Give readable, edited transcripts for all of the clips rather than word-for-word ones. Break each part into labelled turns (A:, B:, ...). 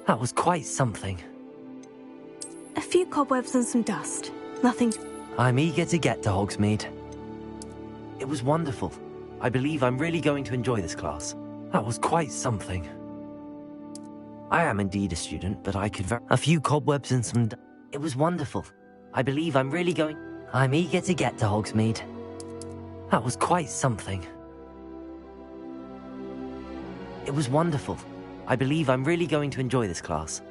A: That was quite something.
B: A few cobwebs and some dust. Nothing...
A: I'm eager to get to Hogsmeade. It was wonderful. I believe I'm really going to enjoy this class. That was quite something. I am indeed a student, but I could a few cobwebs and some... It was wonderful. I believe I'm really going... I'm eager to get to Hogsmeade. That was quite something. It was wonderful. I believe I'm really going to enjoy this class.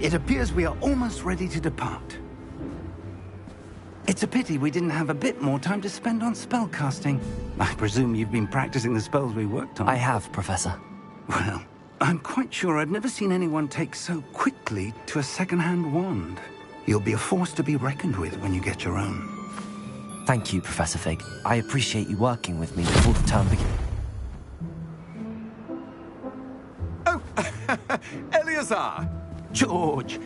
C: It appears we are almost ready to depart. It's a pity we didn't have a bit more time to spend on spellcasting. I presume you've been practicing the spells we worked on.
A: I have, Professor.
C: Well, I'm quite sure I've never seen anyone take so quickly to a second-hand wand. You'll be a force to be reckoned with when you get your own.
A: Thank you, Professor Fig. I appreciate you working with me before the term begins.
D: Oh, Eleazar!
C: George,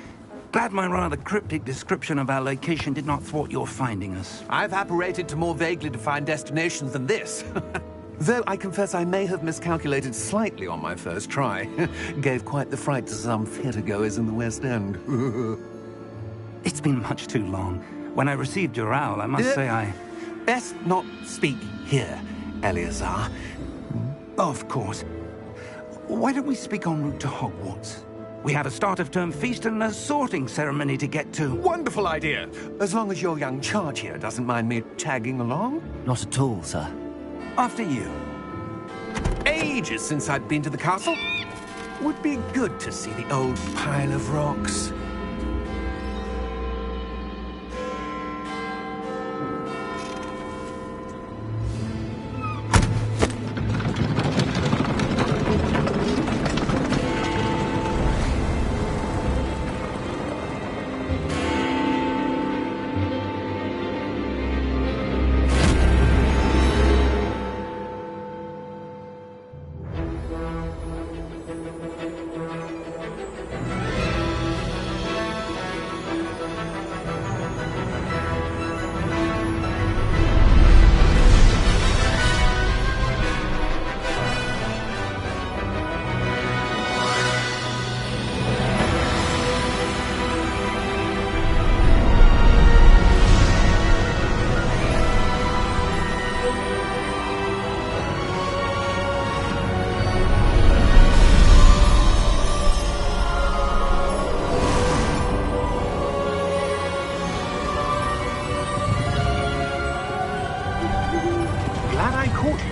C: glad my rather cryptic description of our location did not thwart your finding us.
D: I've apparated to more vaguely defined destinations than this. Though I confess I may have miscalculated slightly on my first try. Gave quite the fright to some theatre-goers in the West End.
C: It's been much too long. When I received your owl, I must say I...
D: Best not speak here, Eleazar.
C: Of course. Why don't we speak en route to Hogwarts? We have a start-of-term feast and a sorting ceremony to get to.
D: Wonderful idea! As long as your young charge here doesn't mind me tagging along.
A: Not at all, sir.
C: After you.
D: Ages since I'd been to the castle. Would be good to see the old pile of rocks.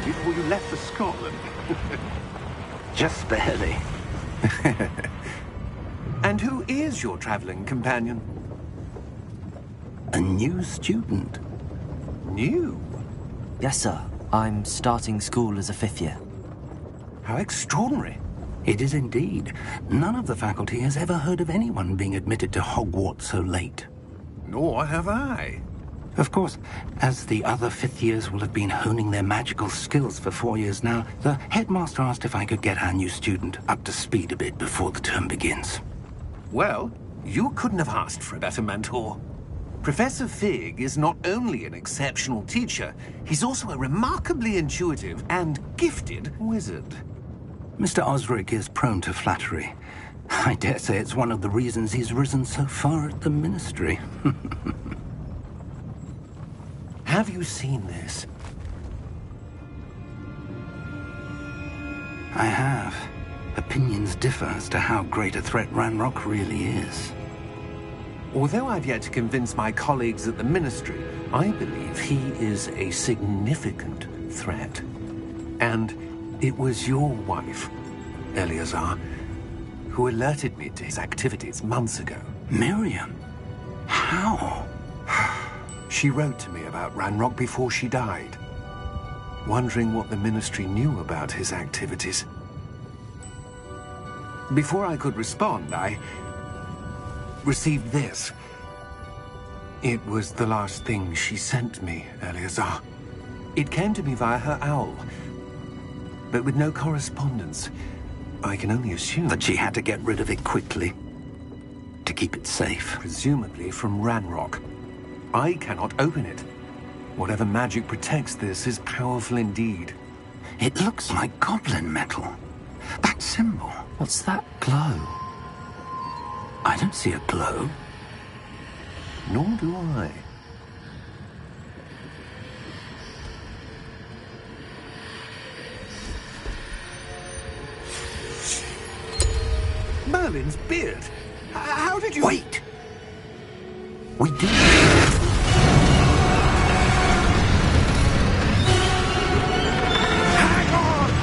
D: Before you left for Scotland.
C: Just barely.
D: And who is your traveling companion?
C: A new student.
D: New?
A: Yes, sir. I'm starting school as a 5th year.
D: How extraordinary.
C: It is indeed. None of the faculty has ever heard of anyone being admitted to Hogwarts so late.
D: Nor have I.
C: Of course, as the other fifth years will have been honing their magical skills for 4 years now, the headmaster asked if I could get our new student up to speed a bit before the term begins.
D: Well, you couldn't have asked for a better mentor. Professor Fig is not only an exceptional teacher, he's also a remarkably intuitive and gifted wizard.
C: Mr. Osric is prone to flattery. I dare say it's one of the reasons he's risen so far at the Ministry.
D: Have you seen this?
C: I have. Opinions differ as to how great a threat Ranrock really is.
D: Although I've yet to convince my colleagues at the Ministry, I believe he is a significant threat. And it was your wife, Eleazar, who alerted me to his activities months ago.
C: Miriam? How?
D: She wrote to me about Ranrock before she died, wondering what the Ministry knew about his activities. Before I could respond, I received this. It was the last thing she sent me, Eleazar. It came to me via her owl, but with no correspondence. I can only assume
C: That she had to get rid of it quickly, to keep it safe.
D: presumably from Ranrock. I cannot open it. Whatever magic protects this is powerful indeed.
C: It looks like goblin metal. That symbol.
A: What's that glow?
C: I don't see a glow.
D: Nor do I. Merlin's beard. How did you...
C: Wait! We do.
D: Hang on!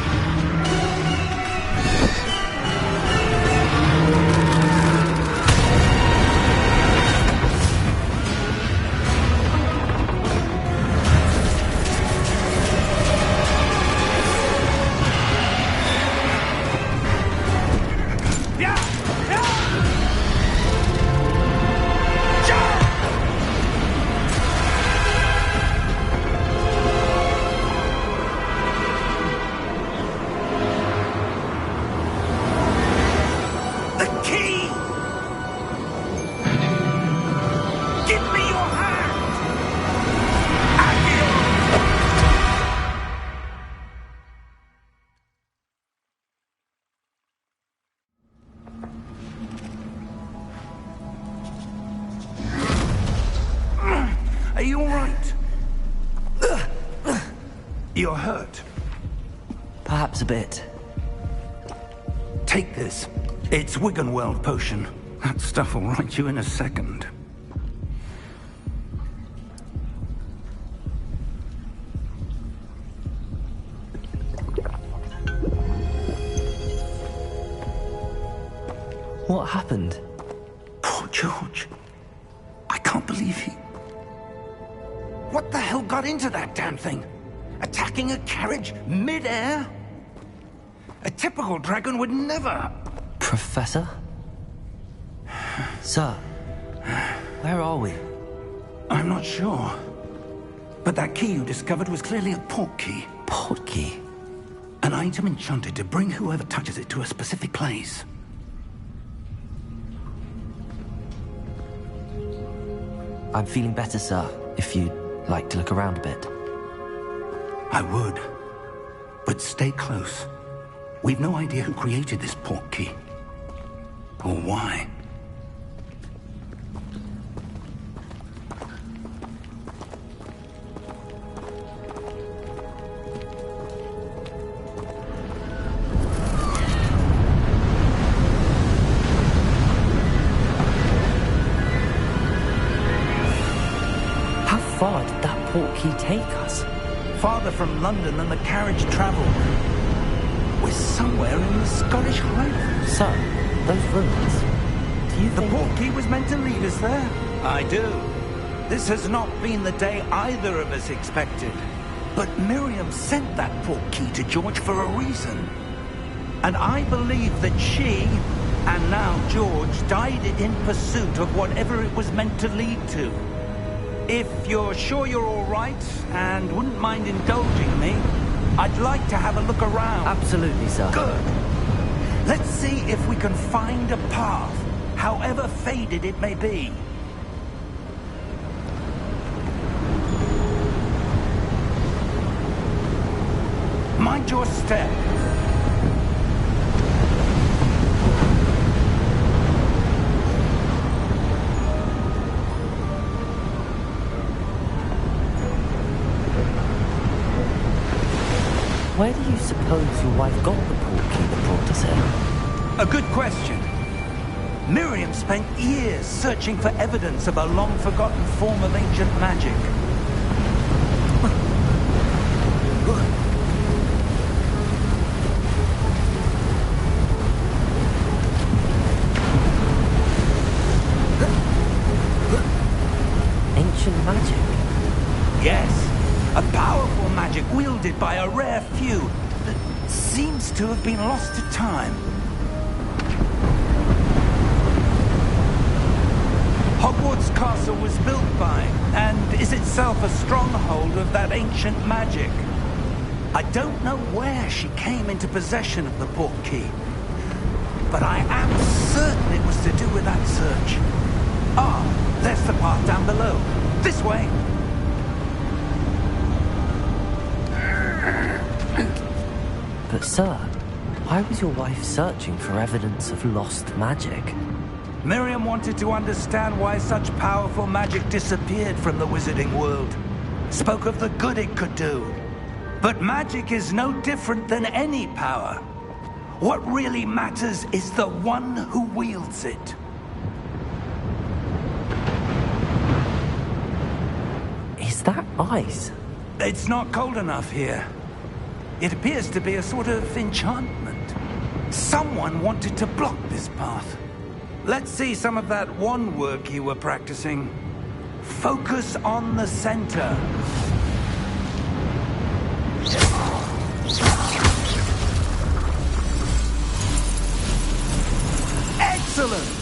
C: Are you all right? You're hurt.
A: Perhaps a bit.
C: Take this. It's Wiggenweld potion. That stuff will right you in a second.
A: What happened?
C: Poor George. I can't believe he... What the hell got into that damn thing? Attacking a carriage mid-air? A typical dragon would never...
A: Professor? Sir, where are we?
C: I'm not sure. But that key you discovered was clearly a port key.
A: Port key?
C: An item enchanted to bring whoever touches it to a specific place.
A: I'm feeling better, sir, if you'd like to look around a bit.
C: I would. But stay close. We've no idea who created this port key. Or why.
A: How far did that port key take us?
C: Farther from London than the carriage traveled. We're somewhere in the Scottish Highlands.
A: Sir, those ruins. Do you
C: The
A: think...
C: port key was meant to lead us there. I do. This has not been the day either of us expected. But Miriam sent that port key to George for a reason. And I believe that she, and now George, died in pursuit of whatever it was meant to lead to. If you're sure you're all right and wouldn't mind indulging me, I'd like to have a look around.
A: Absolutely, sir.
C: Good. Let's see if we can find a path, however faded it may be. Mind your step.
A: Where do you suppose your wife got the portkey that brought us here?
C: A good question. Miriam spent years searching for evidence of a long-forgotten form of ancient magic.
A: Ancient magic?
C: Yes, a powerful magic wielded by a rare few that seems to have been lost to time. Hogwarts Castle was built by, and is itself a stronghold of that ancient magic. I don't know where she came into possession of the portkey, but I am certain it was to do with that search. Ah, there's the path down below. This way.
A: But sir, why was your wife searching for evidence of lost magic?
C: Miriam wanted to understand why such powerful magic disappeared from the wizarding world. Spoke of the good it could do. But magic is no different than any power. What really matters is the one who wields it.
A: Is that ice?
C: It's not cold enough here. It appears to be a sort of enchantment. Someone wanted to block this path. Let's see some of that wand work you were practicing. Focus on the center. Excellent!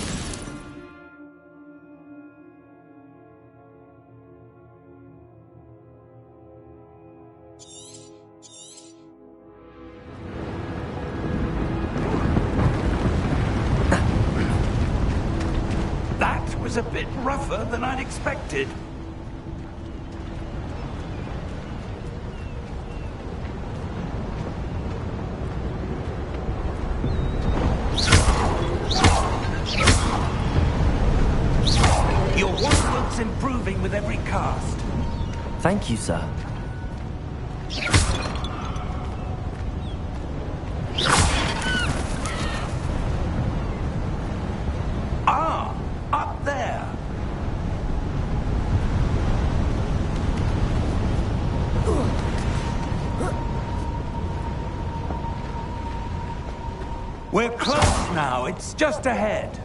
C: That was a bit rougher than I'd expected. Your wand looks improving with every cast.
A: Thank you, sir.
C: Ah, up there. We're close now. It's just ahead.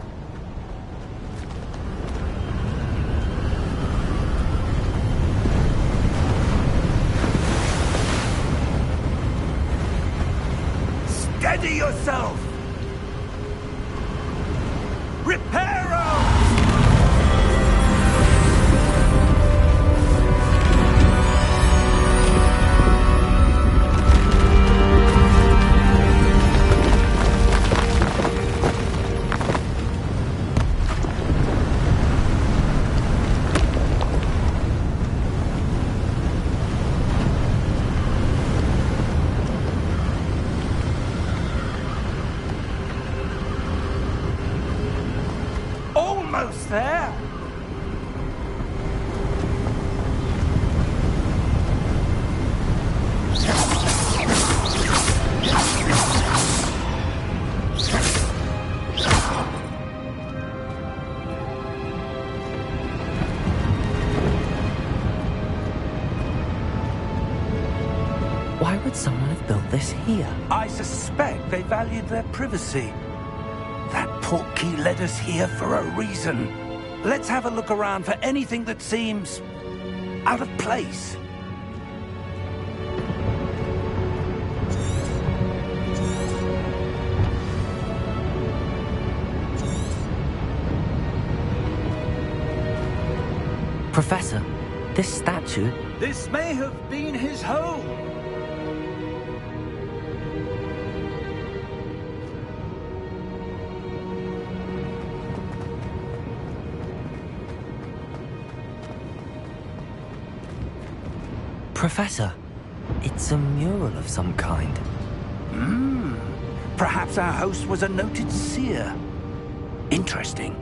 C: Steady yourself! Reparo! Almost there.
A: Why would someone have built this here?
C: I suspect they valued their privacy. That portkey led us here for a reason. Let's have a look around for anything that seems out of place.
A: Professor, This statue?
C: This may have been his home.
A: Professor, it's a mural of some kind.
C: Perhaps our host was a noted seer. Interesting.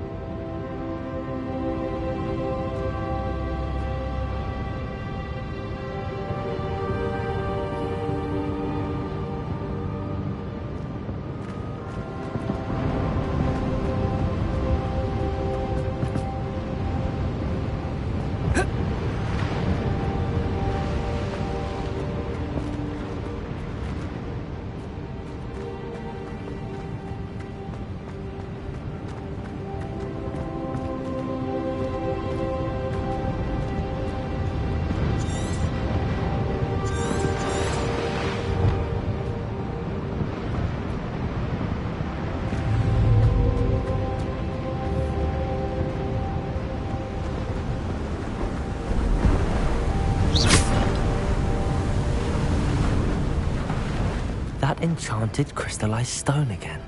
A: That enchanted crystallized stone again.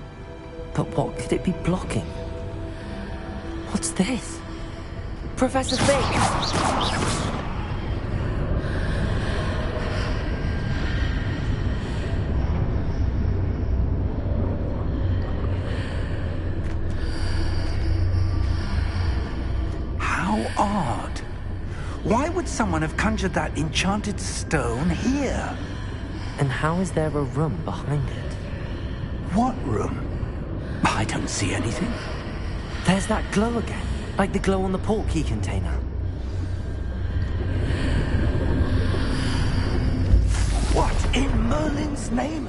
A: But what could it be blocking? What's this? Professor Fig!
C: How odd. Why would someone have conjured that enchanted stone here?
A: And how is there a room behind it?
C: What room? I don't see anything.
A: There's that glow again, like the glow on the portkey container.
C: What in Merlin's name?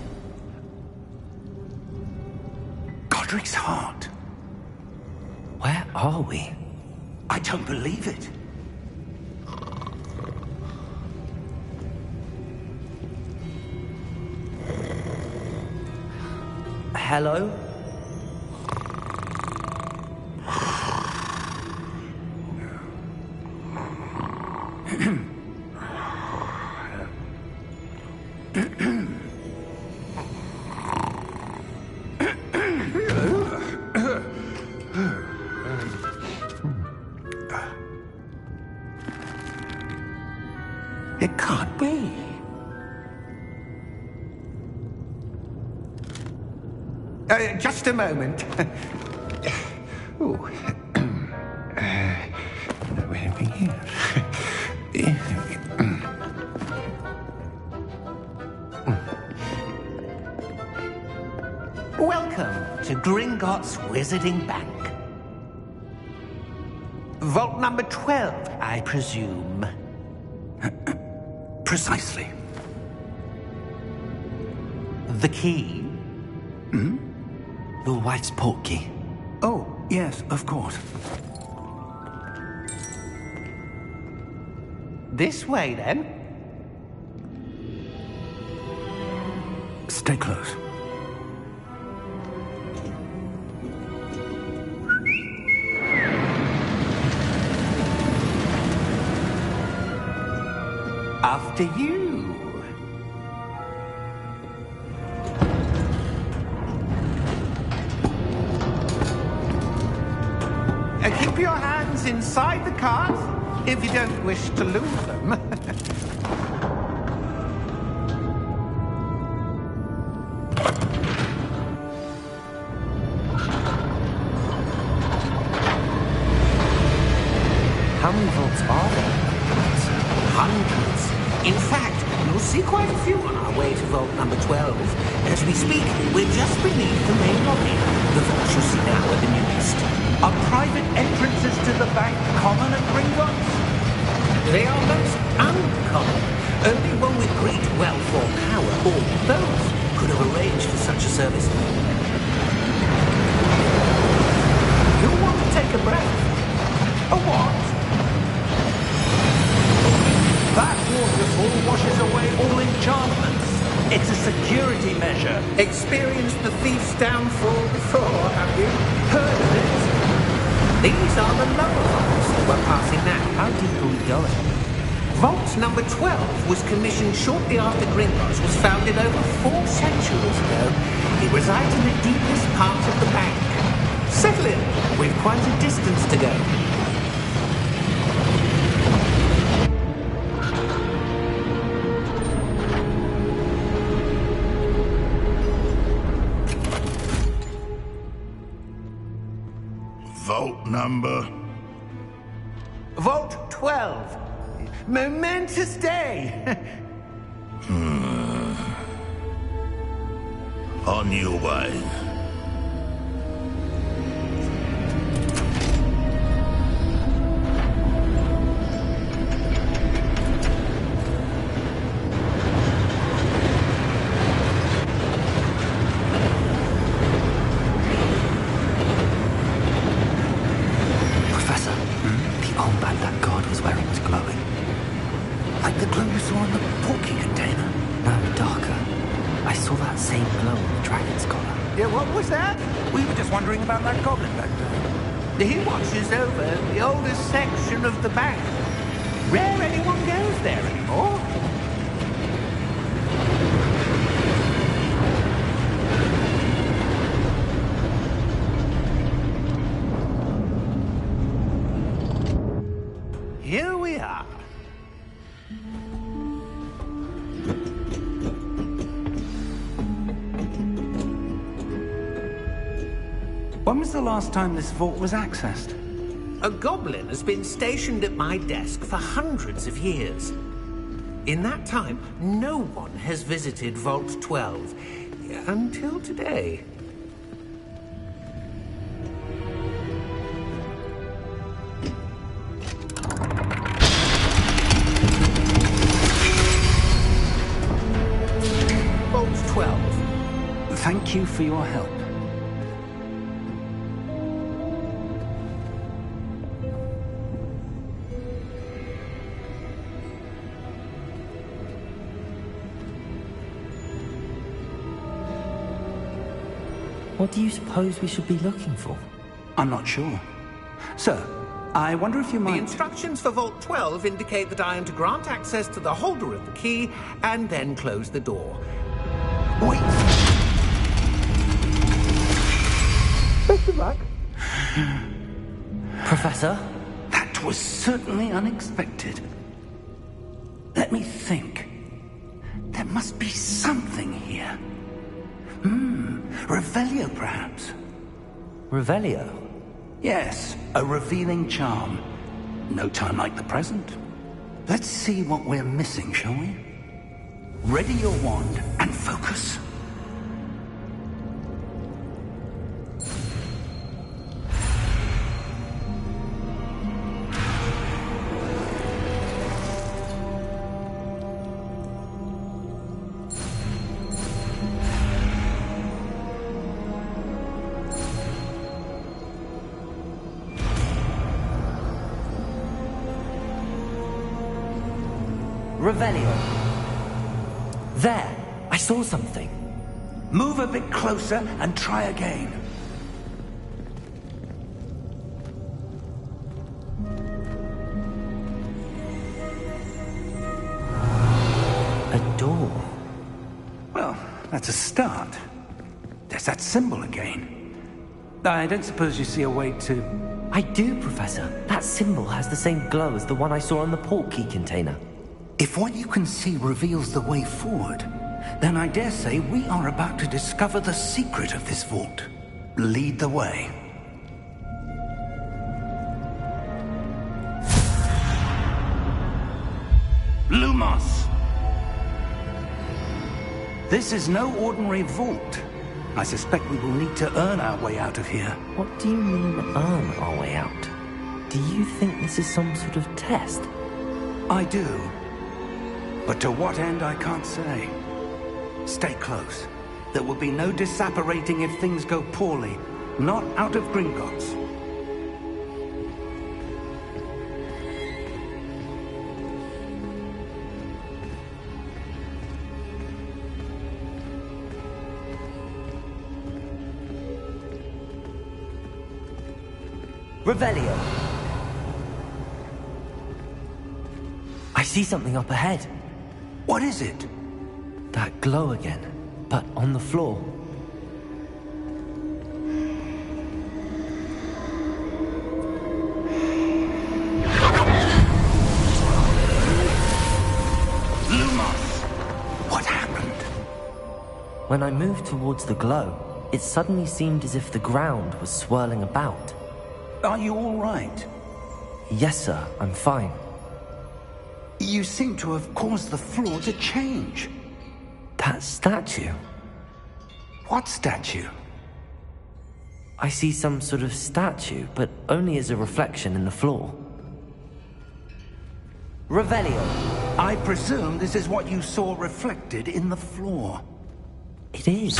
C: Godric's heart.
A: Where are we?
C: I don't believe it.
A: Hello?
C: It can't be.
D: Just a moment. Oh. Where are we here? Welcome to Gringotts Wizarding Bank. Vault number 12, I presume.
C: Precisely.
D: The key?
A: Your wife's portkey.
C: Oh, yes, of course.
D: This way, then.
C: Stay close.
D: After you. Keep your hands inside the cart if you don't wish to lose them.
A: How many vaults are there?
D: Hundreds. In fact, you'll see quite a few on our way to vault number 12. As we speak, we're just beneath the main lobby. The vaults you see now are the newest.
C: Are private entrances to the bank common at Gringotts?
D: They are most uncommon. Only one with great wealth or power, or both, could have arranged for such a service. You'll want to take a breath. A what?
C: That waterfall washes away all enchantments. It's a security measure.
D: Experienced the thief's downfall before, have you? Heard of it? These are the lower vaults that we're passing now.
A: How deep are we going?
D: Vault number 12 was commissioned shortly after Gringotts was founded over 4 centuries ago. It resides in the deepest part of the bank. Settle in. We've quite a distance to go.
C: Vault number?
D: Vault 12. Momentous day.
C: On your way.
A: Professor, the armband that guard was wearing was glowing.
C: Like the glow you saw in the porky container?
A: No, darker. I saw that same glow on the dragon's collar.
D: Yeah, what was that?
C: We were just wondering about that goblin back there.
D: He watches over the oldest section of the bank. Rare anyone goes there anymore. Here we are.
C: When was the last time this vault was accessed?
D: A goblin has been stationed at my desk for hundreds of years. In that time, no one has visited Vault 12 until today. Vault 12.
C: Thank you for your help.
A: What do you suppose we should be looking for?
C: I'm not sure. Sir, I wonder if you
D: The
C: might...
D: instructions for Vault 12 indicate that I am to grant access to the holder of the key and then close the door.
C: Wait!
D: Best of luck.
A: Professor?
C: That was certainly unexpected. Let me think. There must be something here. Revelio, perhaps?
A: Revelio?
C: Yes, a revealing charm. No time like the present. Let's see what we're missing, shall we? Ready your wand and focus.
A: Revelio. There! I saw something.
C: Move a bit closer and try again.
A: A door.
C: Well, that's a start. There's that symbol again. I don't suppose you see a way to...
A: I do, Professor. That symbol has the same glow as the one I saw on the port key container.
C: If what you can see reveals the way forward, then I dare say we are about to discover the secret of this vault. Lead the way. Lumos! This is no ordinary vault. I suspect we will need to earn our way out of here.
A: What do you mean, earn our way out? Do you think this is some sort of test?
C: I do. But to what end, I can't say. Stay close. There will be no disapparating if things go poorly. Not out of Gringotts.
A: Revelio. I see something up ahead.
C: What is it?
A: That glow again, but on the floor.
C: Lumos! What happened?
A: When I moved towards the glow, it suddenly seemed as if the ground was swirling about.
C: Are you all right?
A: Yes, sir, I'm fine.
C: You seem to have caused the floor to change.
A: That statue.
C: What statue?
A: I see some sort of statue, but only as a reflection in the floor. Revelio.
C: I presume this is what you saw reflected in the floor.
A: It is.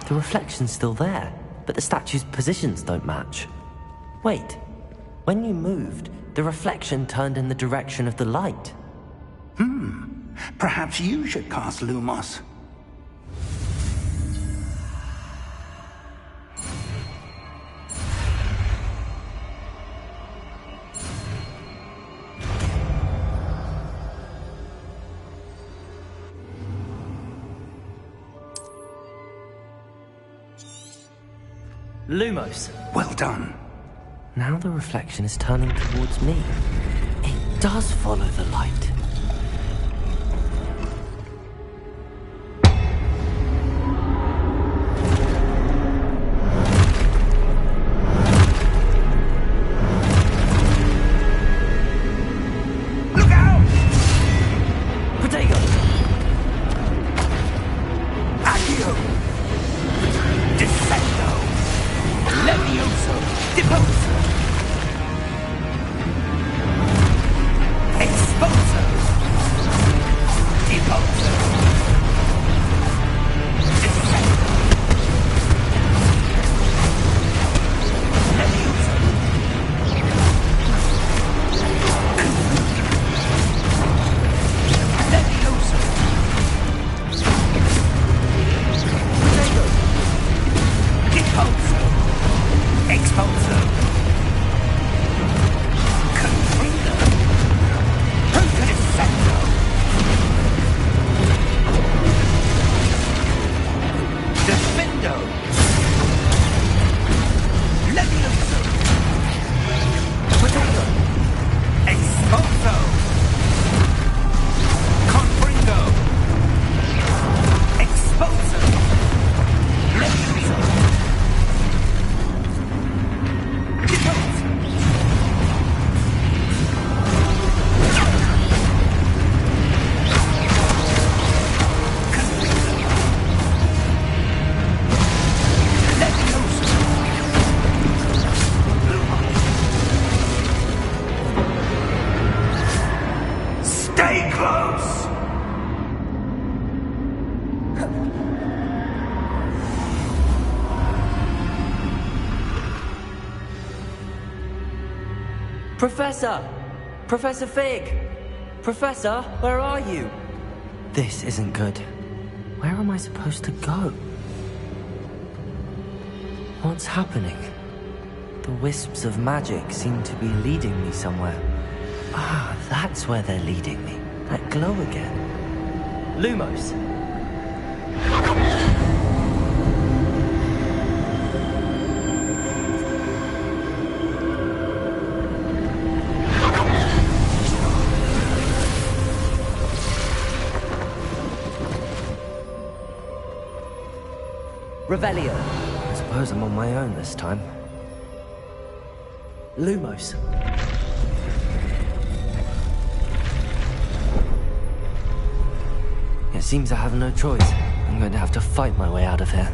A: The reflection's still there, but the statue's positions don't match. Wait. When you moved, the reflection turned in the direction of the light.
C: Perhaps you should cast Lumos.
A: Lumos.
C: Well done.
A: Now the reflection is turning towards me. It does follow the light.
C: Look out!
A: Protego!
C: Accio! Defendo! Levioso! Deposo! Exposo! Deposo! Defendo! Levioso! Levioso!
A: Protego!
C: Deposo! Exposo! Confrido! Defendo! Defendo! Levioso!
A: Protego!
C: Exposo! Confrido! Exposo! Levioso! Deposo! Stay close!
A: Professor! Professor Fig! Professor, where are you? This isn't good. Where am I supposed to go? What's happening? The wisps of magic seem to be leading me somewhere. Ah, that's where they're leading me. That glow again. Lumos! Revelio. I suppose I'm on my own this time. Lumos. It seems I have no choice. I'm going to have to fight my way out of here.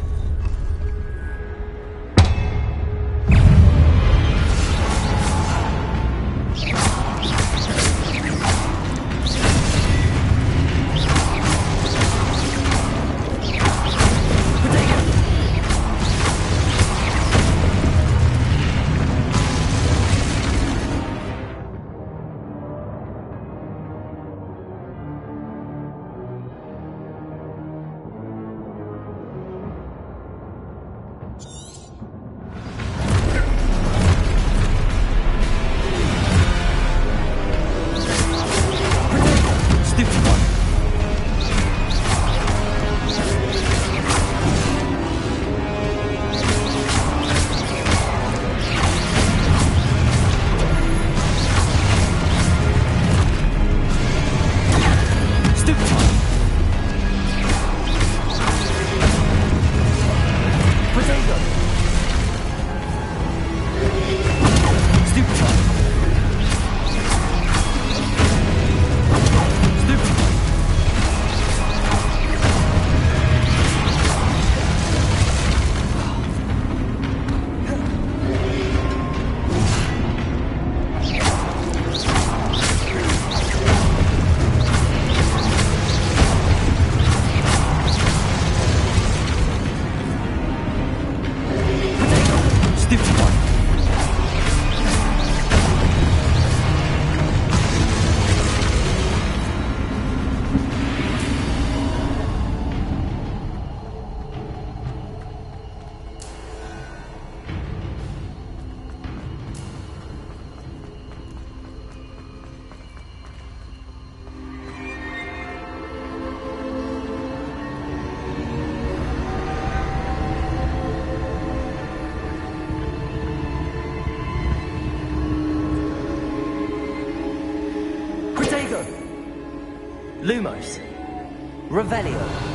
A: Revelio.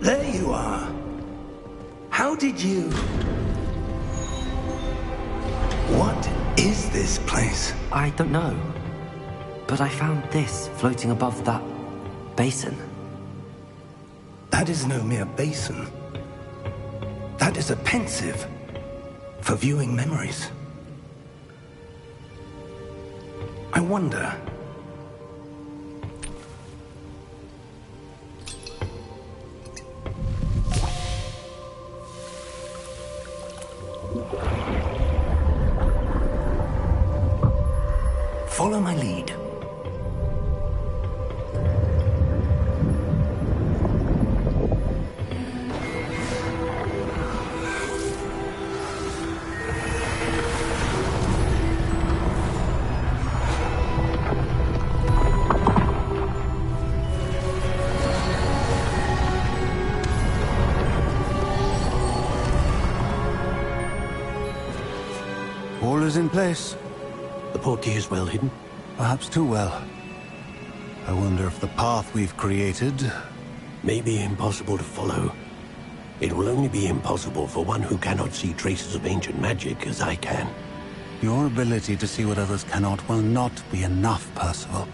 C: There you are. How did you... What is this place?
A: I don't know. But I found this floating above that basin.
C: That is no mere basin. That is a pensive for viewing memories. I wonder... Follow my lead.
E: All is in place.
F: The portkey is well hidden.
E: Perhaps too well. I wonder if the path we've created...
F: May be impossible to follow. It will only be impossible for one who cannot see traces of ancient magic as I can.
E: Your ability to see what others cannot will not be enough, Percival.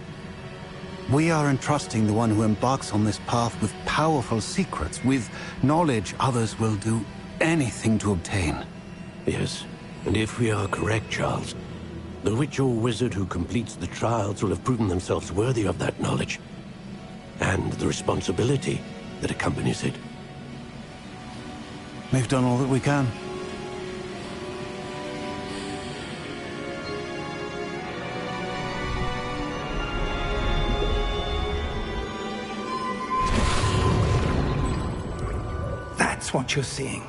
E: We are entrusting the one who embarks on this path with powerful secrets, with knowledge others will do anything to obtain.
F: Yes, and if we are correct, Charles, the witch or wizard who completes the trials will have proven themselves worthy of that knowledge, and the responsibility that accompanies it.
E: We've done all that we can.
C: That's what you're seeing.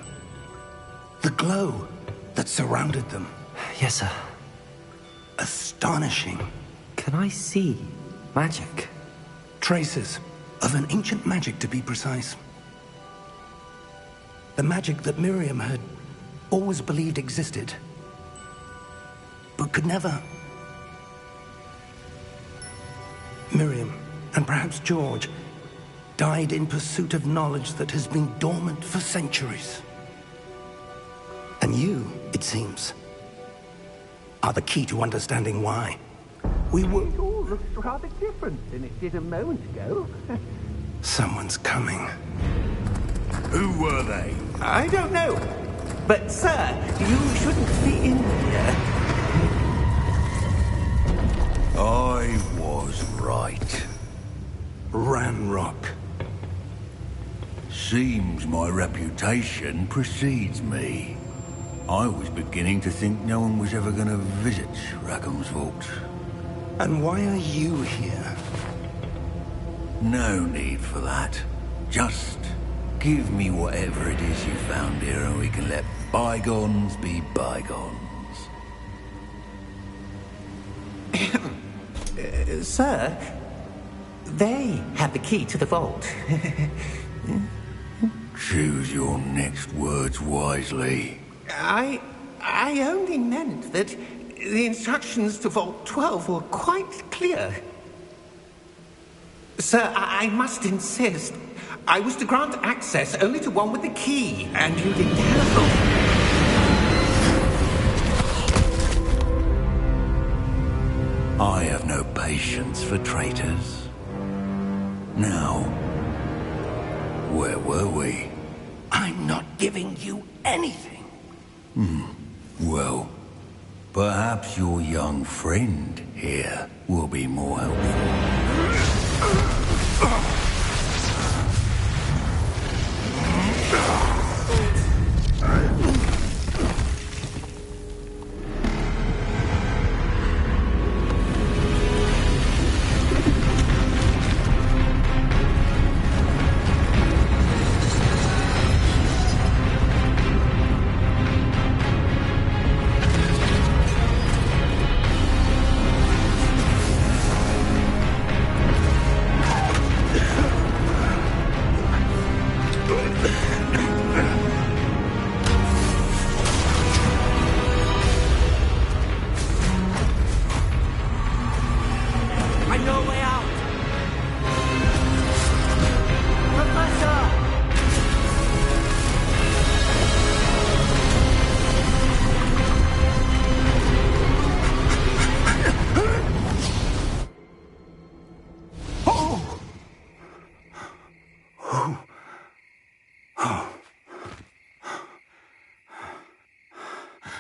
C: The glow that surrounded them.
A: Yes, sir.
C: Astonishing.
A: Can I see magic?
C: Traces of an ancient magic, to be precise. The magic that Miriam had always believed existed, but could never. Miriam, and perhaps George, died in pursuit of knowledge that has been dormant for centuries. And you, it seems, are the key to understanding why.
G: It all looks rather different than it did a moment ago.
C: Someone's coming.
H: Who were they?
G: I don't know. But, sir, you shouldn't be in here.
H: I was right.
C: Ranrock.
H: Seems my reputation precedes me. I was beginning to think no one was ever going to visit Rackham's vault.
C: And why are you here?
H: No need for that. Just give me whatever it is you found here and we can let bygones be bygones.
G: Sir, they have the key to the vault.
H: Choose your next words wisely.
G: I only meant that the instructions to Vault 12 were quite clear. Sir, I must insist. I was to grant access only to one with the key, and you didn't have
H: I have no patience for traitors. Now, where were we?
C: I'm not giving you anything.
H: Well, Perhaps your young friend here will be more helpful.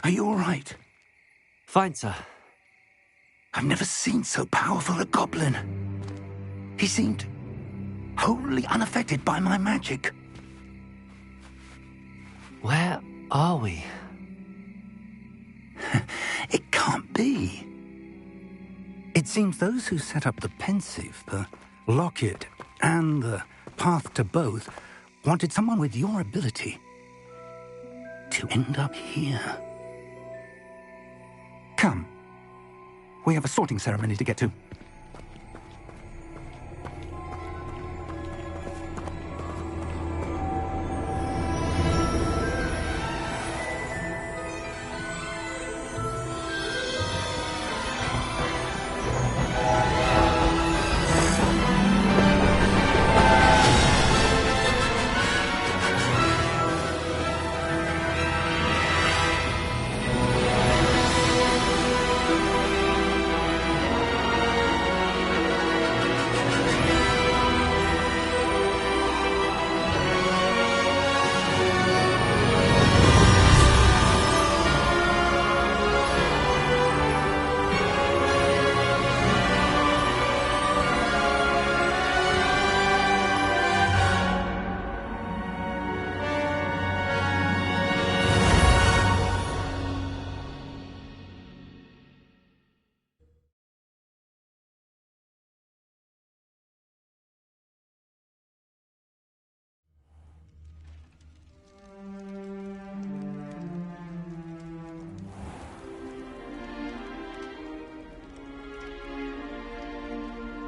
C: Are you all right?
A: Fine, sir.
C: I've never seen so powerful a goblin. He seemed wholly unaffected by my magic.
A: Where are we?
C: It can't be. It seems those who set up the pensive, the locket, and the path to both wanted someone with your ability to end up here. Come. We have a sorting ceremony to get to.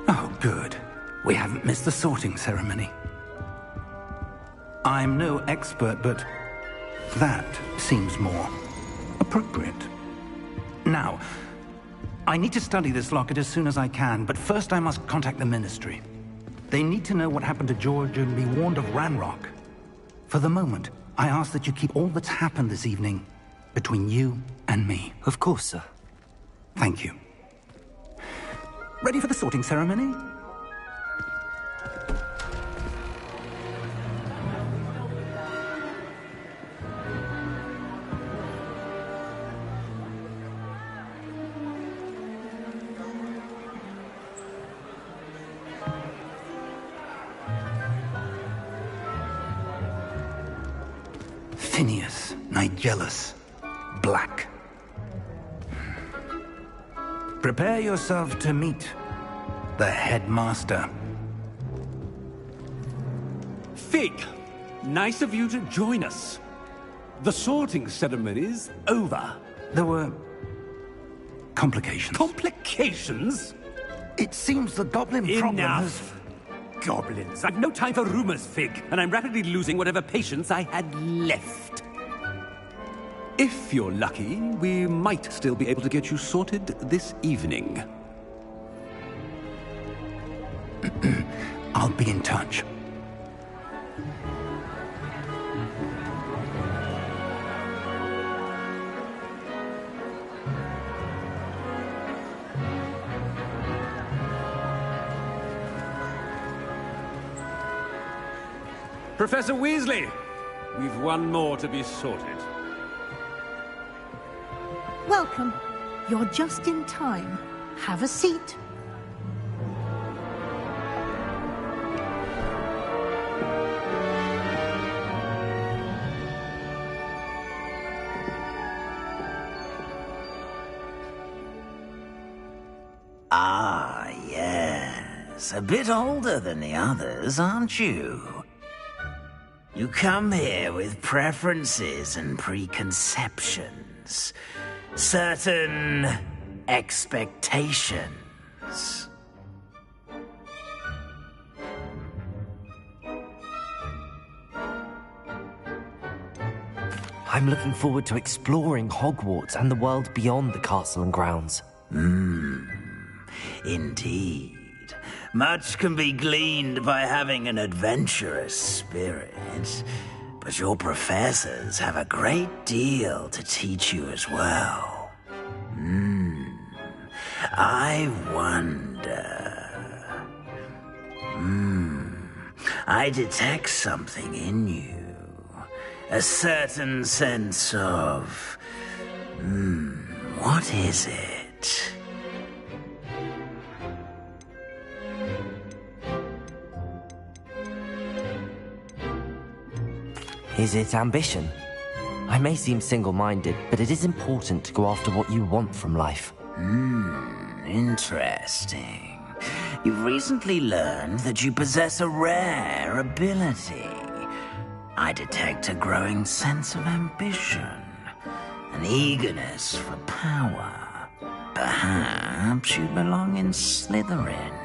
C: Oh, good. We haven't missed the sorting ceremony. I'm no expert, but that seems more appropriate. Now, I need to study this locket as soon as I can, but first I must contact the Ministry. They need to know what happened to George and be warned of Ranrock. For the moment, I ask that you keep all that's happened this evening between you and me.
A: Of course, sir.
C: Thank you. Ready for the sorting ceremony? Phineas, Nigellus, Black. Prepare yourself to meet the headmaster.
I: Fig, nice of you to join us. The sorting ceremony's over.
C: There were complications.
I: Complications?
C: It seems the goblin problem has...
I: Enough! Goblins. I've no time for rumors, Fig, and I'm rapidly losing whatever patience I had left. If you're lucky, we might still be able to get you sorted this evening.
C: I'll be in touch.
I: Professor Weasley, we've one more to be sorted.
J: Welcome. You're just in time. Have a seat.
K: Ah, yes. A bit older than the others, aren't you? You come here with preferences and preconceptions. Certain expectations.
A: I'm looking forward to exploring Hogwarts and the world beyond the castle and grounds.
K: Indeed. Much can be gleaned by having an adventurous spirit, but your professors have a great deal to teach you as well. I wonder... I detect something in you. A certain sense of... what is it?
A: Is it ambition? I may seem single-minded, but it is important to go after what you want from life.
K: Interesting. You've recently learned that you possess a rare ability. I detect a growing sense of ambition, an eagerness for power. Perhaps you belong in Slytherin.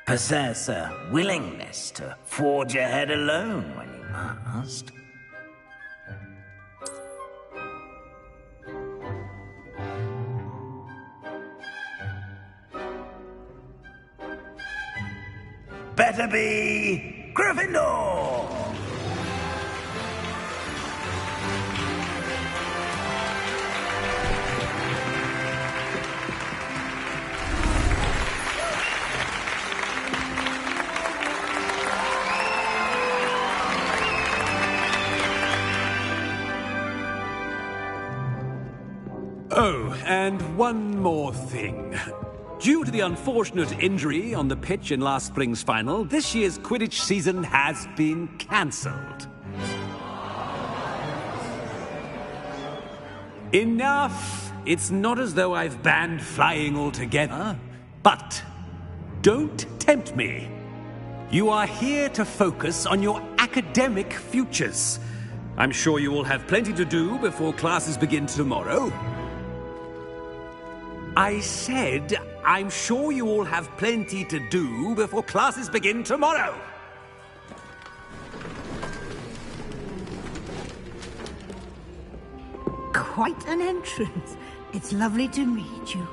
K: Possess a willingness to forge ahead alone when you must. Better be Gryffindor!
I: Oh, and one more thing. Due to the unfortunate injury on the pitch in last spring's final, this year's Quidditch season has been cancelled. Enough! It's not as though I've banned flying altogether. But don't tempt me. You are here to focus on your academic futures. I'm sure you will have plenty to do before classes begin tomorrow. I said, I'm sure you all have plenty to do before classes begin tomorrow.
J: Quite an entrance. It's lovely to meet you.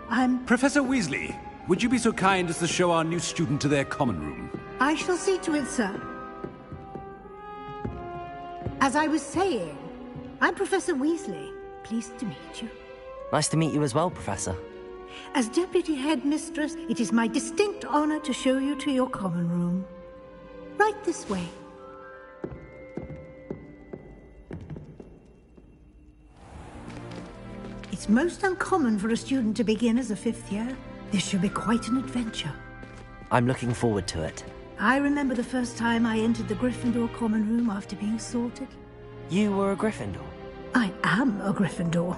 J: I'm...
I: Professor Weasley, would you be so kind as to show our new student to their common room?
J: I shall see to it, sir. As I was saying, I'm Professor Weasley. Pleased to meet you.
A: Nice to meet you as well, Professor.
J: As Deputy Headmistress, it is my distinct honor to show you to your common room. Right this way. It's most uncommon for a student to begin as a fifth year. This should be quite an adventure.
A: I'm looking forward to it.
J: I remember the first time I entered the Gryffindor common room after being sorted.
A: You were a Gryffindor?
J: I am a Gryffindor.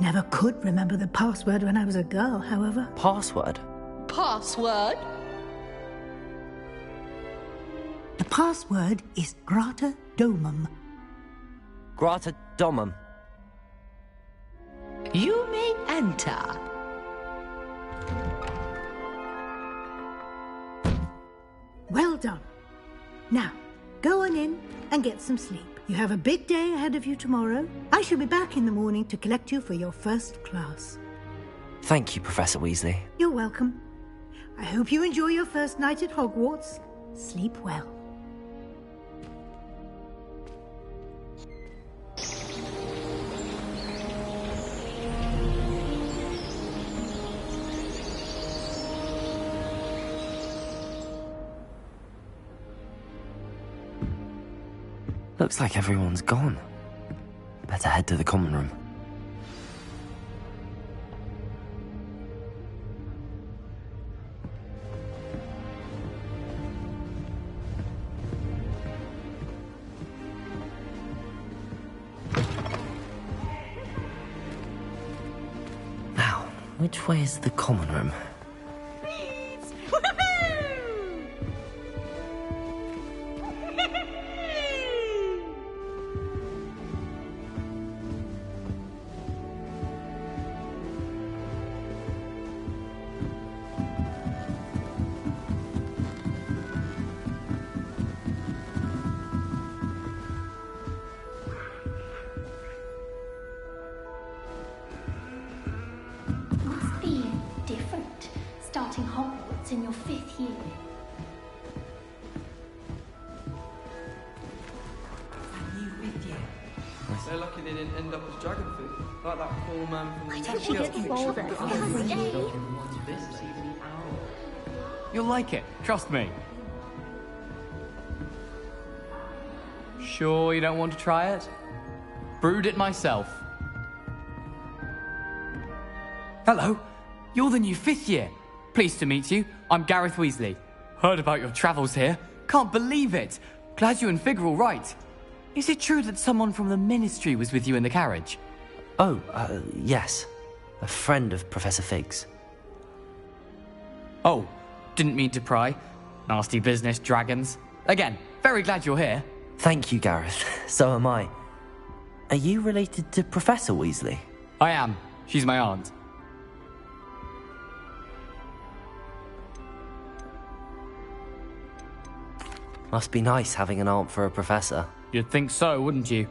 J: Never could remember the password when I was a girl, however.
A: Password?
L: Password?
J: The password is Grata Domum.
A: Grata Domum.
L: You may enter.
J: Well done. Now, go on in and get some sleep. You have a big day ahead of you tomorrow. I shall be back in the morning to collect you for your first class.
A: Thank you, Professor Weasley.
J: You're welcome. I hope you enjoy your first night at Hogwarts. Sleep well.
A: Looks like everyone's gone. Better head to the common room. Now, which way is the common room?
M: Must be different, starting Hogwarts in your 5th year.
N: They're lucky they didn't end up as dragon food, like that poor man from the...
M: I don't think it's bothered.
O: You'll like it, trust me. Sure you don't want to try it? Brewed it myself. Hello, you're the new 5th year. Pleased to meet you. I'm Gareth Weasley. Heard about your travels here. Can't believe it. Glad you and Fig are all right. Is it true that someone from the Ministry was with you in the carriage?
A: Oh, yes. A friend of Professor Fig's.
O: Oh, didn't mean to pry. Nasty business, dragons. Again, very glad you're here.
A: Thank you, Gareth. So am I. Are you related to Professor Weasley?
O: I am. She's my aunt.
A: Must be nice having an aunt for a professor.
O: You'd think so, wouldn't you?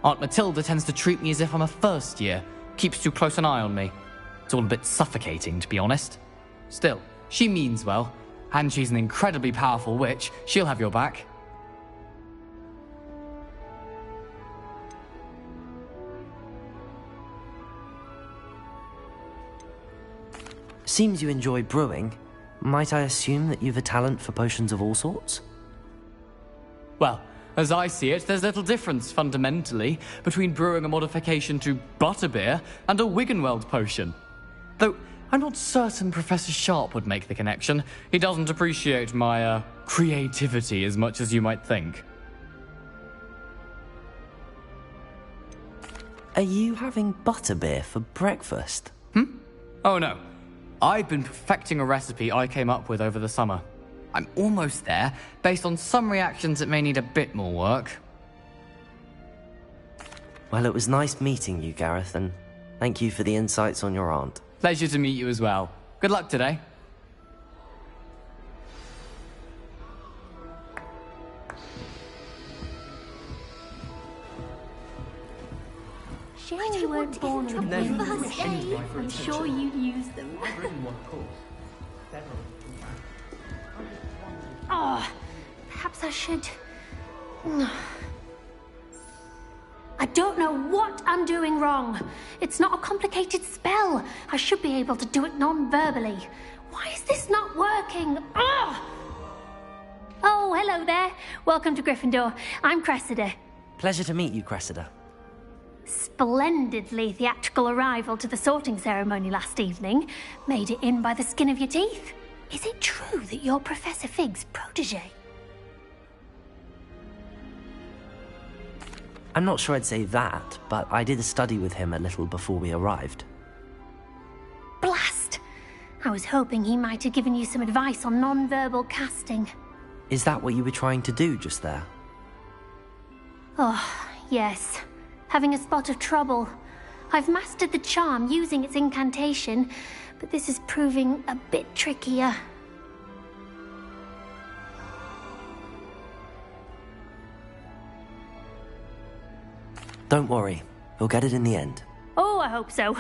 O: Aunt Matilda tends to treat me as if I'm a first year. Keeps too close an eye on me. It's all a bit suffocating, to be honest. Still, she means well. And she's an incredibly powerful witch. She'll have your back.
A: Seems you enjoy brewing. Might I assume that you've a talent for potions of all sorts?
O: Well, as I see it, there's little difference, fundamentally, between brewing a modification to butterbeer and a Wiggenweld potion. Though, I'm not certain Professor Sharp would make the connection. He doesn't appreciate my, creativity as much as you might think.
A: Are you having butterbeer for breakfast?
O: Oh no. I've been perfecting a recipe I came up with over the summer. I'm almost there, based on some reactions that may need a bit more work.
A: Well, it was nice meeting you, Gareth, and thank you for the insights on your aunt.
O: Pleasure to meet you as well. Good luck today.
M: Shame you weren't born with wings. I'm sure you'd use them. Oh, perhaps I should... I don't know what I'm doing wrong. It's not a complicated spell. I should be able to do it non-verbally. Why is this not working? Oh, hello there. Welcome to Gryffindor. I'm Cressida.
A: Pleasure to meet you, Cressida.
M: Splendidly theatrical arrival to the sorting ceremony last evening. Made it in by the skin of your teeth. Is it true that you're Professor Fig's protege?
A: I'm not sure I'd say that, but I did a study with him a little before we arrived.
M: Blast! I was hoping he might have given you some advice on non-verbal casting.
A: Is that what you were trying to do just there?
M: Oh, yes. Having a spot of trouble. I've mastered the charm using its incantation, but this is proving a bit trickier.
A: Don't worry, we'll get it in the end.
M: Oh, I hope so.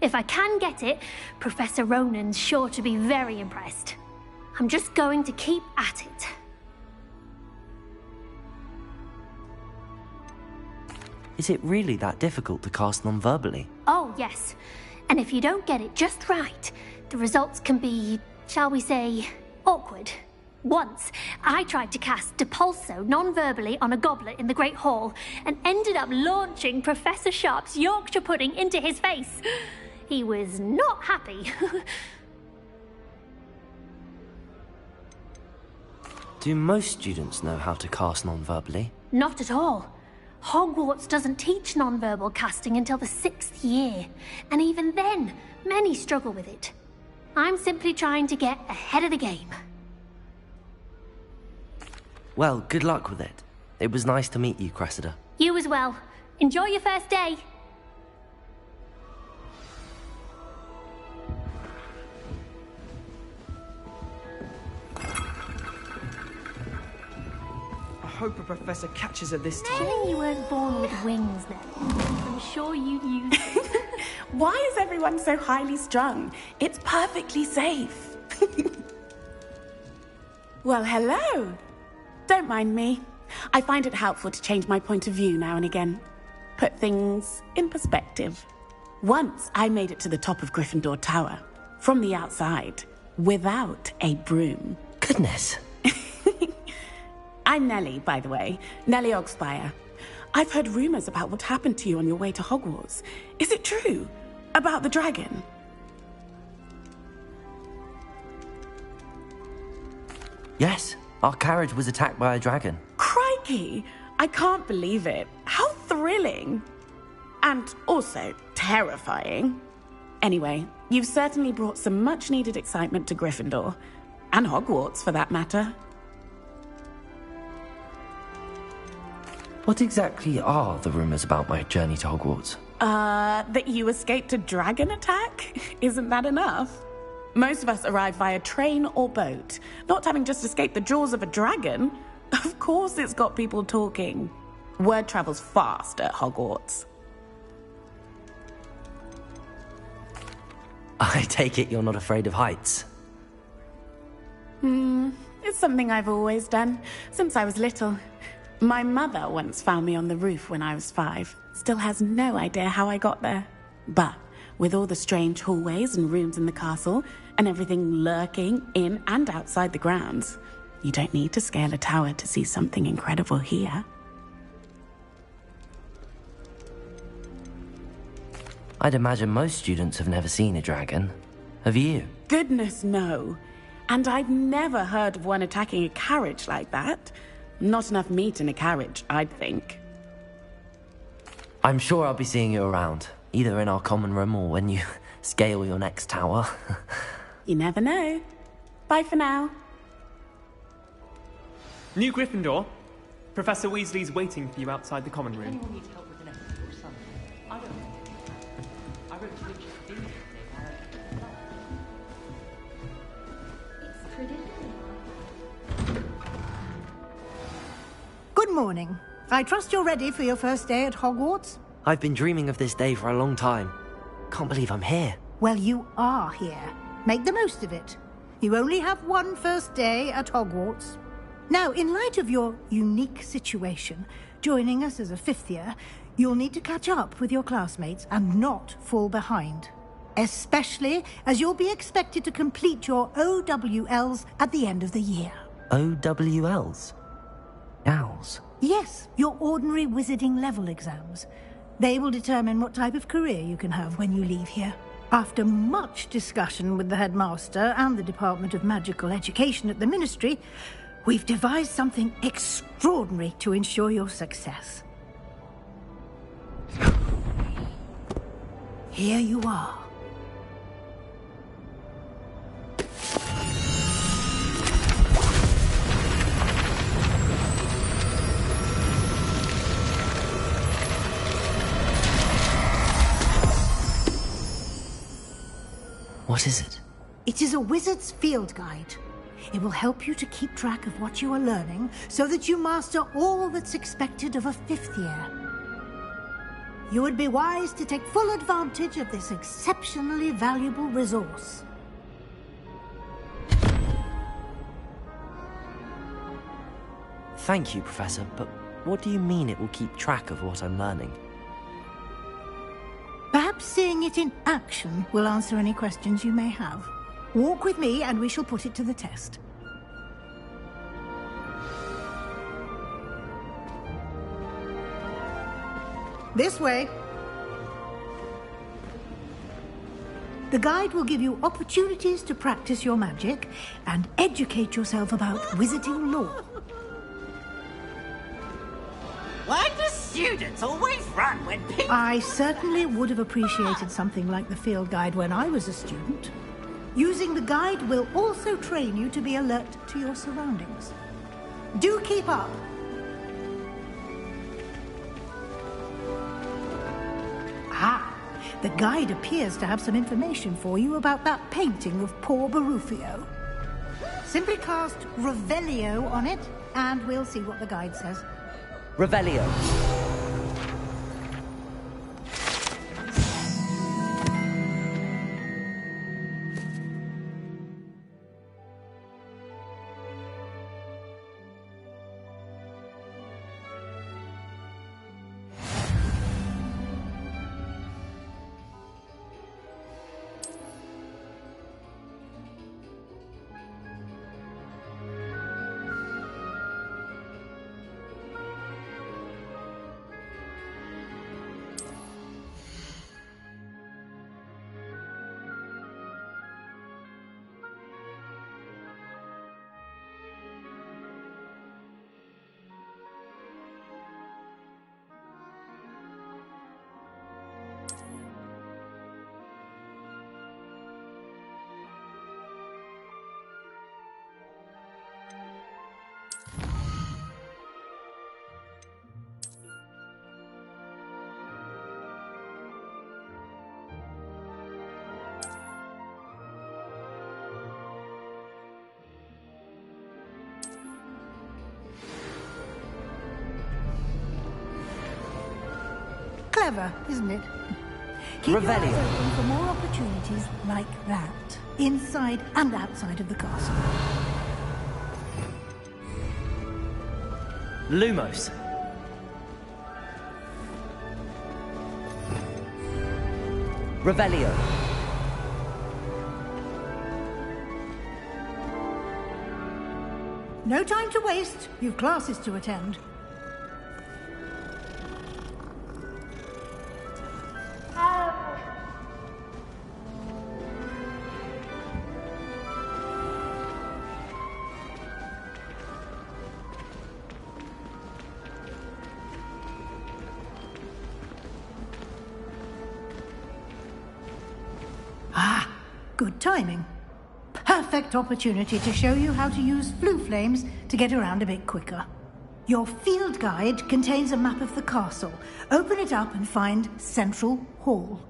M: If I can get it, Professor Ronan's sure to be very impressed. I'm just going to keep at it.
A: Is it really that difficult to cast non-verbally?
M: Oh, yes. And if you don't get it just right, the results can be, shall we say, awkward. Once, I tried to cast Depulso non-verbally on a goblet in the Great Hall and ended up launching Professor Sharp's Yorkshire pudding into his face. He was not happy.
A: Do most students know how to cast non-verbally?
M: Not at all. Hogwarts doesn't teach non-verbal casting until the 6th year, and even then, many struggle with it. I'm simply trying to get ahead of the game.
A: Well, good luck with it. It was nice to meet you, Cressida.
M: You as well. Enjoy your first day.
N: I hope a professor catches her this time.
M: Shame you weren't born with wings then. I'm sure you'd use them.
P: Why is everyone so highly strung? It's perfectly safe. Well, hello. Don't mind me. I find it helpful to change my point of view now and again. Put things in perspective. Once I made it to the top of Gryffindor Tower, from the outside, without a broom.
A: Goodness.
P: I'm Nellie, by the way. Nellie Ogspire. I've heard rumors about what happened to you on your way to Hogwarts. Is it true? About the dragon?
A: Yes, our carriage was attacked by a dragon.
P: Crikey! I can't believe it. How thrilling! And also terrifying. Anyway, you've certainly brought some much-needed excitement to Gryffindor. And Hogwarts, for that matter.
A: What exactly are the rumors about my journey to Hogwarts?
P: That you escaped a dragon attack? Isn't that enough? Most of us arrive via train or boat. Not having just escaped the jaws of a dragon. Of course it's got people talking. Word travels fast at Hogwarts.
A: I take it you're not afraid of heights.
P: It's something I've always done, since I was little. My mother once found me on the roof when I was 5. Still has no idea how I got there. But with all the strange hallways and rooms in the castle, and everything lurking in and outside the grounds, you don't need to scale a tower to see something incredible here.
A: I'd imagine most students have never seen a dragon. Have you?
P: Goodness, no. And I've never heard of one attacking a carriage like that. Not enough meat in a carriage, I'd think.
A: I'm sure I'll be seeing you around, either in our common room or when you scale your next tower.
P: You never know. Bye for now.
Q: New Gryffindor. Professor Weasley's waiting for you outside the common room.
L: Anyone needs help with an essay or something? I don't know. I wrote to Richard Dean
M: It's pretty.
J: Good morning. I trust you're ready for your first day at Hogwarts?
A: I've been dreaming of this day for a long time. Can't believe I'm here.
J: Well, you are here. Make the most of it. You only have one first day at Hogwarts. Now, in light of your unique situation, joining us as a fifth year, you'll need to catch up with your classmates and not fall behind. Especially as you'll be expected to complete your OWLs at the end of the year.
A: OWLs? Owls?
J: Yes, your ordinary wizarding level exams. They will determine what type of career you can have when you leave here. After much discussion with the headmaster and the Department of Magical Education at the Ministry, we've devised something extraordinary to ensure your success. Here you are.
A: What is it?
J: It is a wizard's field guide. It will help you to keep track of what you are learning so that you master all that's expected of a fifth year. You would be wise to take full advantage of this exceptionally valuable resource.
A: Thank you, Professor, but what do you mean it will keep track of what I'm learning?
J: Perhaps seeing it in action will answer any questions you may have. Walk with me and we shall put it to the test. This way. The guide will give you opportunities to practice your magic and educate yourself about wizarding lore.
K: Why do students always run when people...
J: I certainly would have appreciated something like the field guide when I was a student. Using the guide will also train you to be alert to your surroundings. Do keep up. Ah, the guide appears to have some information for you about that painting of poor Barufio. Simply cast Revelio on it, and we'll see what the guide says.
A: Revelio.
J: Clever, isn't it? Keep your eyes open for more opportunities like that, inside and outside of the castle.
A: Lumos. Revelio.
J: No time to waste. You've classes to attend. good timing. Perfect opportunity to show you how to use flue flames to get around a bit quicker. Your field guide contains a map of the castle. Open it up and find Central Hall.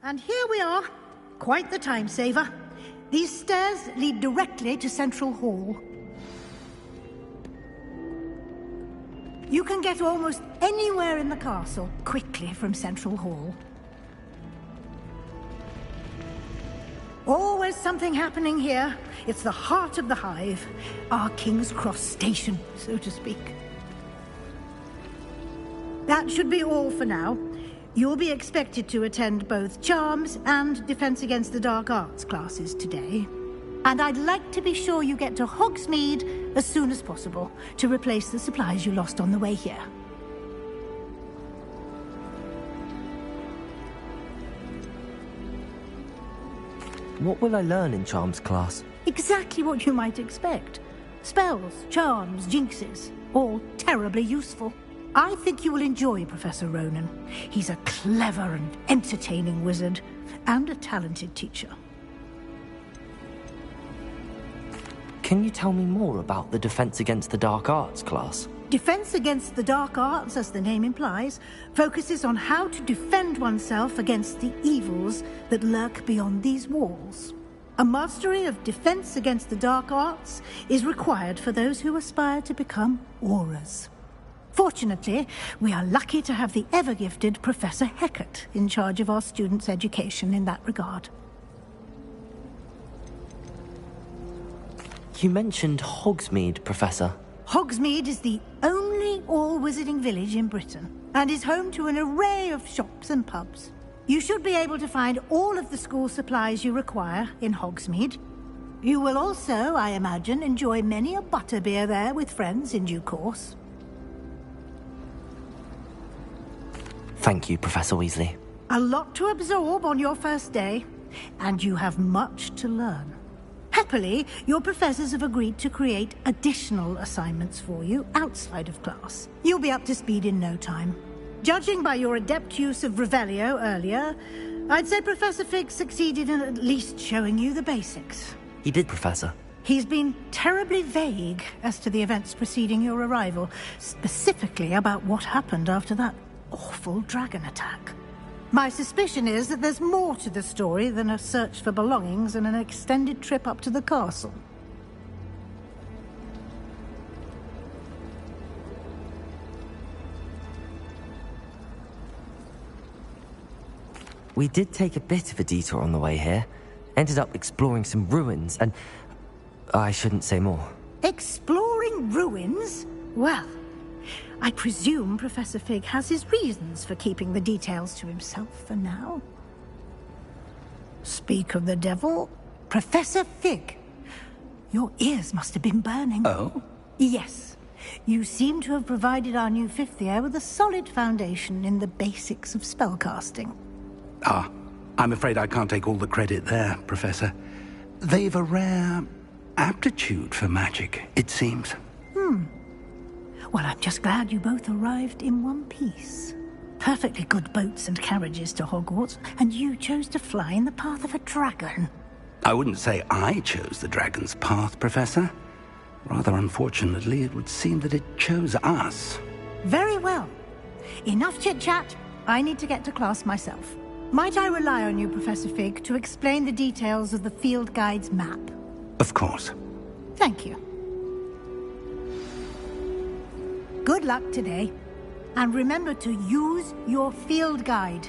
J: And here we are. Quite the time saver. These stairs lead directly to Central Hall. You can get almost anywhere in the castle quickly from Central Hall. Always something happening here. It's the heart of the hive. Our King's Cross station, so to speak. That should be all for now. You'll be expected to attend both Charms and Defense Against the Dark Arts classes today. And I'd like to be sure you get to Hogsmeade as soon as possible to replace the supplies you lost on the way here.
A: What will I learn in Charms class?
J: Exactly what you might expect. Spells, charms, jinxes, all terribly useful. I think you will enjoy Professor Ronan. He's a clever and entertaining wizard, and a talented teacher.
A: Can you tell me more about the Defense Against the Dark Arts class?
J: Defense Against the Dark Arts, as the name implies, focuses on how to defend oneself against the evils that lurk beyond these walls. A mastery of Defense Against the Dark Arts is required for those who aspire to become Aurors. Fortunately, we are lucky to have the ever-gifted Professor Hecat in charge of our students' education in that regard.
A: You mentioned Hogsmeade, Professor.
J: Hogsmeade is the only all-wizarding village in Britain, and is home to an array of shops and pubs. You should be able to find all of the school supplies you require in Hogsmeade. You will also, I imagine, enjoy many a butterbeer there with friends in due course.
A: Thank you, Professor Weasley.
J: A lot to absorb on your first day, and you have much to learn. Happily, your professors have agreed to create additional assignments for you outside of class. You'll be up to speed in no time. Judging by your adept use of Revelio earlier, I'd say Professor Fig succeeded in at least showing you the basics.
A: He did, Professor.
J: He's been terribly vague as to the events preceding your arrival, specifically about what happened after that awful dragon attack. My suspicion is that there's more to the story than a search for belongings and an extended trip up to the castle.
A: We did take a bit of a detour on the way here. Ended up exploring some ruins and... I shouldn't say more.
J: Exploring ruins? Well, I presume Professor Fig has his reasons for keeping the details to himself for now. Speak of the devil, Professor Fig. Your ears must have been burning.
C: Oh?
J: Yes. You seem to have provided our new fifth year with a solid foundation in the basics of spellcasting.
C: Ah, I'm afraid I can't take all the credit there, Professor. They've a rare aptitude for magic, it seems.
J: Well, I'm just glad you both arrived in one piece. perfectly good boats and carriages to Hogwarts, and you chose to fly in the path of a dragon.
C: I wouldn't say I chose the dragon's path, Professor. Rather unfortunately, it would seem that it chose us.
J: Very well. Enough chit-chat. I need to get to class myself. Might I rely on you, Professor Fig, to explain the details of the field guide's map?
C: Of course.
J: Thank you. Good luck today. And remember to use your field guide.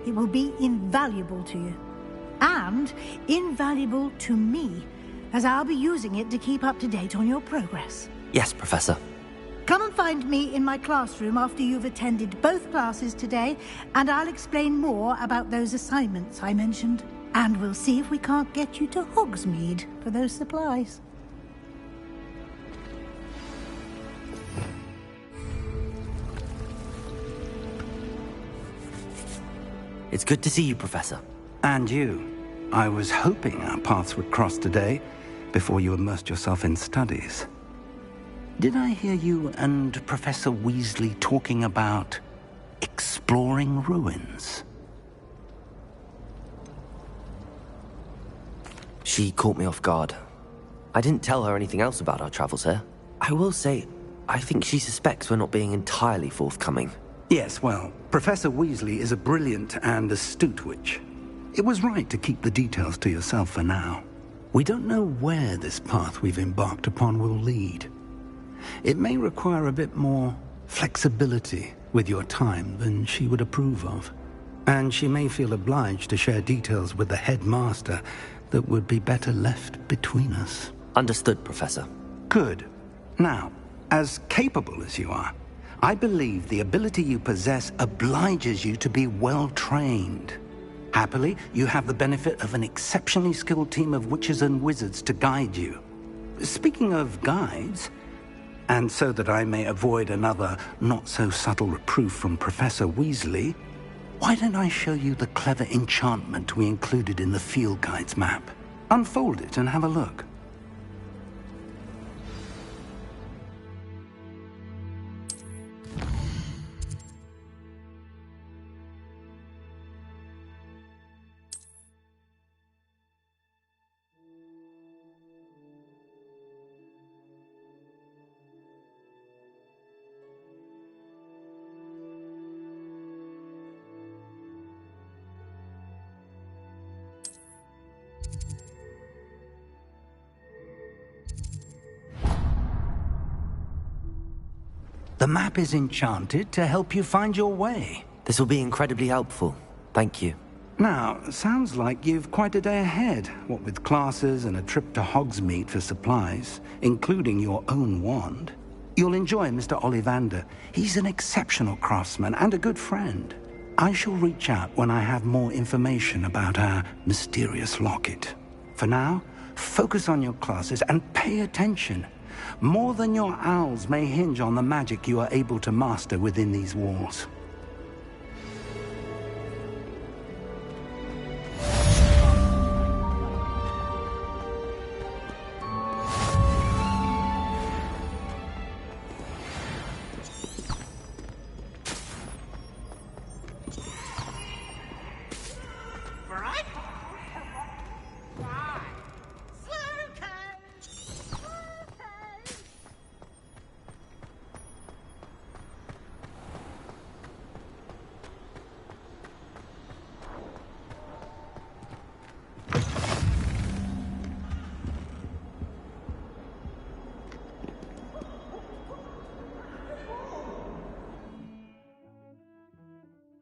J: It will be invaluable to you. And invaluable to me, as I'll be using it to keep up to date on your progress.
A: Yes, Professor.
J: Come and find me in my classroom after you've attended both classes today, and I'll explain more about those assignments I mentioned. And we'll see if we can't get you to Hogsmeade for those supplies.
A: It's good to see you, Professor.
C: And you. I was hoping our paths would cross today, before you immersed yourself in studies. Did I hear you and Professor Weasley talking about exploring ruins?
A: She caught me off guard. I didn't tell her anything else about our travels here. I will say, I think she suspects we're not being entirely forthcoming.
C: Yes, well, Professor Weasley is a brilliant and astute witch. It was right to keep the details to yourself for now. We don't know where this path we've embarked upon will lead. It may require a bit more flexibility with your time than she would approve of. And she may feel obliged to share details with the headmaster that would be better left between us.
A: Understood, Professor.
C: Good. Now, as capable as you are, I believe the ability you possess obliges you to be well-trained. Happily, you have the benefit of an exceptionally skilled team of witches and wizards to guide you. Speaking of guides, and so that I may avoid another not-so-subtle reproof from Professor Weasley, why don't I show you the clever enchantment we included in the field guide's map? Unfold it and have a look. The map is enchanted to help you find your way.
A: This will be incredibly helpful. Thank you.
C: Now, sounds like you've quite a day ahead, what with classes and a trip to Hogsmeade for supplies, including your own wand. You'll enjoy Mr. Ollivander. He's an exceptional craftsman and a good friend. I shall reach out when I have more information about our mysterious locket. For now, focus on your classes and pay attention. More than your owls may hinge on the magic you are able to master within these walls.